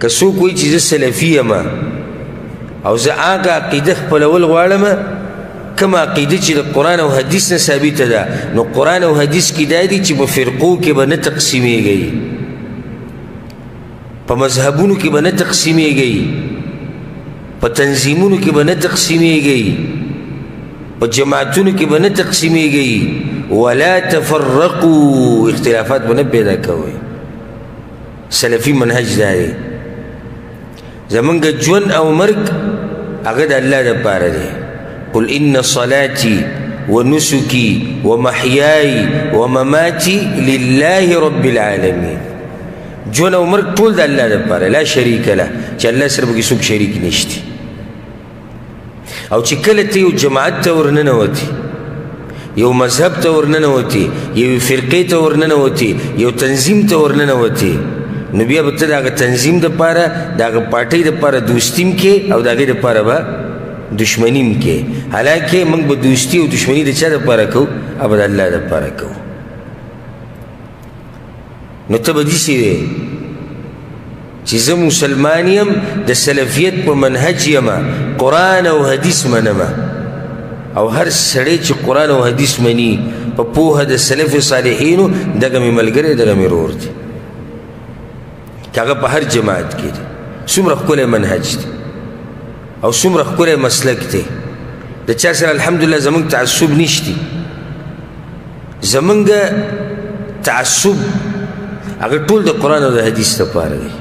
که څوک وایي چې زه سلفي یم او زه هغه عقیده خپلول غواړم کومه عقیده چې د قرآن او حدیث نه ثابته ده، نو قرآن او حدیث کې دا دي چې په فرقو کې به نه تقسیمیږئ، په مذهبونو کې به نه تقسیمیږئ، په تنظیمونو کې به نه تقسیمیږئ، په جماعتونو کې به نه تقسیمیږئ، ولا تفرقوا، اختلافات به نه پیدا کوئ. سلفي منهج دا دی. زمونږ ژوند او مرګ هغه د الله دپاره دی. قل إن صلاتي ونسكي ومحياي ومماتي لله رب العالمين. ژوند او مرګ ټول د الله دپاره، لا شریک له، چې الله سره پکې څوک شریک نشته. او چې کله ته یو جماعت ته ورننوتې، یو مذهب ته ورننوتې، یو فرقې ته ورننوتې، یو تنظیم ته ورننوتې، نو بیا به ته د هغه تنظیم دپاره، د هغه پارټۍ دپاره دوستیم کې او د هغې دپاره به دشمنیم کې. حالانکه موږ به دوستي او دشمني د چا دپاره کوو؟ هغه د الله دپاره کوو. نو ته به داسې وې چې زه مسلمان یم، د سلفیت په منهج یم، قرآن او حدیث منم. او هر سړی چې قرآن او حدیث مني په پوهه د سلف صالحینو، دغه مې ملګری، دغه مې ورور دی، که هغه په هر جماعت کې دی. څومره ښکلی منهج دی او څومره ښکلی مسلک دی. د چا سره الحمدلله زمونږ تعصب نشتی. زمونږ تعصب هغه ټول د قرآن او د حدیث دپاره دی.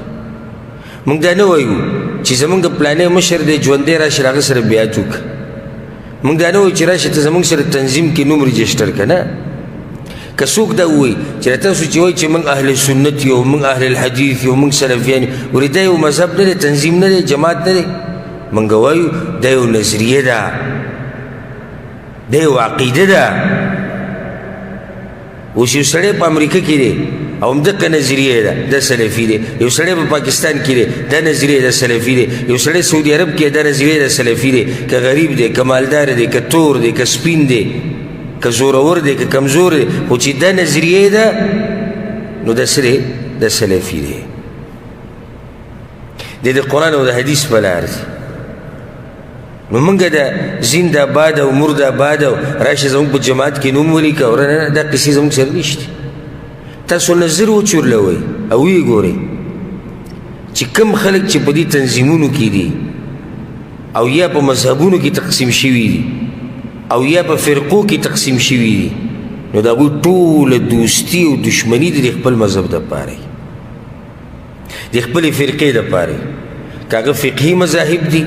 موږ دا نه وایو چې زمونږ پلانی مشر دی ژوندی راشي هغه سره بیعت وکړه. موږ دا نه وایو چې راشي ته زمونږ سره تنظیم کې نوم رجسټر کړه. نه، که څوک دا ووایي چې تاسو چې وایي چې موږ اهل سنت یو، موږ اهل الحدیث یو، موږ سلفیان یو، ولې دا یو مذهب نه دی، تنظیم نه دی، جماعت نه دی. موږ وایو دا یو نظریه ده، دا یو عقیده ده. اوس یو سړی په امریکا کې دی او همدغه نظریه ده، دا سلفي دی. یو سړی په پاکستان کې دی، دا نظریه ده، سلفي دی. یو سړی سعودي عرب کې دا نظریه ده، سلفي دی. که غریب دی، که مالدار دی، که تور دی، که سپین دی، که زورور دی، که کمزور دی، خو چې دا نظریه ده نو دا څه دی؟ دا سلفي دی. د قرآن او د حدیث په لار دی. نو موږ د زنده باد او مرده باد او راشه زموږ په جماعت کې نوم ولیکه، ورنه دا قصې زموږ سره نشته. تاسو نظر وچورلوئ او ویې ګورئ چې کوم خلک چې په دې تنظیمونو کې دي او یا په مذهبونو کې تقسیم شوي دي او یا په فرقو کې تقسیم شوي دي، نو د هغوی ټوله دوستي او دشمني د خپل مذهب دپاره، د خپلې فرقې دپاره، که هغه فقهي مذاهب دي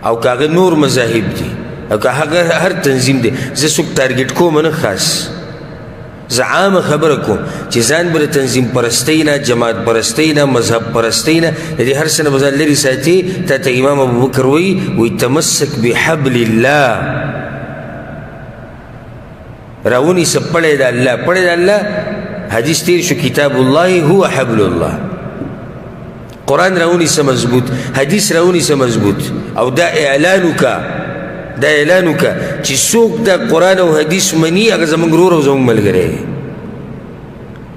او که هغه نور مذاهب دي او که هغه هر تنظیم دی. زه څوک ټارګېټ کوم نه، خاص زه عامه خبره کوم چې ځان به د تنظیم پرستۍ نه، جماعت پرستۍ نه، مذهب پرستۍ نه، د دې هر څه نه به ځان لرې ساتي. تا ته امام ابوبکر وایي تمسک بحبل الله، راونیسه پړی د الله. پړی د الله حدیث تیر شو، کتاب الله هو حبل الله. قرآن راونیسه مضبوط، حدیث راونیسه مضبوط. او دا اعلان وکړه، دا اعلان وکړه چې څوک د قرآن او حدیث مني هغه زموږ ورور او زموږ ملګری دی.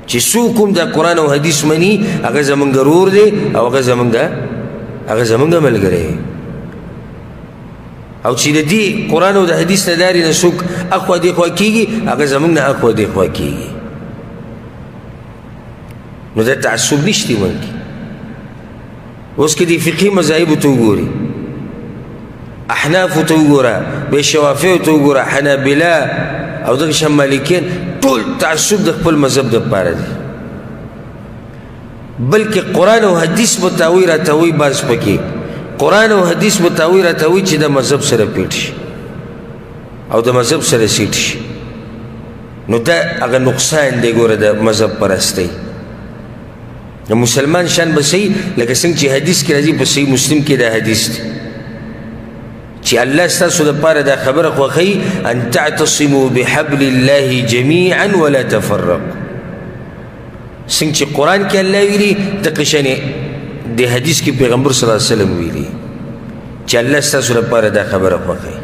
چې څوک هم د قرآن او حدیث مني هغه زموږ ورور دی او هغه زموږ ملګری دی. او چې د دې قرآن او د حدیث نه لارې نه څوک اخوا دېخوا کېږي هغه زموږ نه اخوا دېخوا کېږي. نو دا تعصب نشتی موږ کې. اوس که دې فقهي مذاهبو ته وګوري، احنافو ته وګوره، بې شوافیو ته وګوره، حنابله او دغه شان مالکیان، ټول تعصب د خپل مذهب دپاره دی. بلکې قرآن او حدیث به تاوی راتاوی بعض پکې، قرآن او حدیث به تاوی راتاوی چې د مذهب سره پیټ شي او د مذهب سره سیټ شي. نو دا هغه نقصان دی ګوره د مذهب پرستۍ. د مسلمان شان به صحیح، لکه څنګه چې حدیث کې راځي په صحیح مسلم کې دا حدیث دی چې الله ستاسو دپاره دا خبره خوښوي، ان تعتصموا بحبل الله جميعا ولا تفرقوا. څنګه چې قرآن کې الله ویلي، دغه شانې د حدیث کې پیغمبر صلی الله علیه وسلم ویلي چې الله ستاسو لپاره دا خبره خوښوي.